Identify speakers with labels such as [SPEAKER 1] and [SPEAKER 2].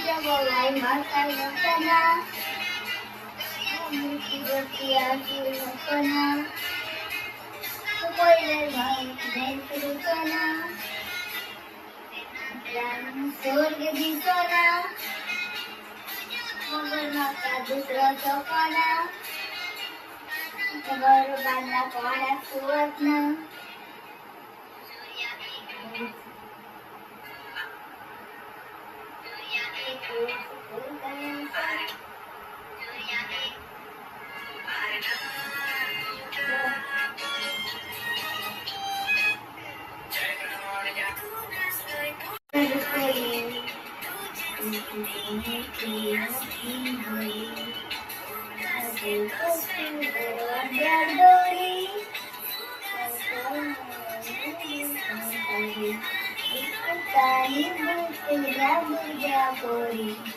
[SPEAKER 1] जगवाई माता नकना मूर्ति बतिया की नकना कोयले भाई जैसे रुकना स्वर्ग दिसना मगर माता दूसरा चौकाना घर बांधला कोणा सुवर्ण Tani bukti rabu japori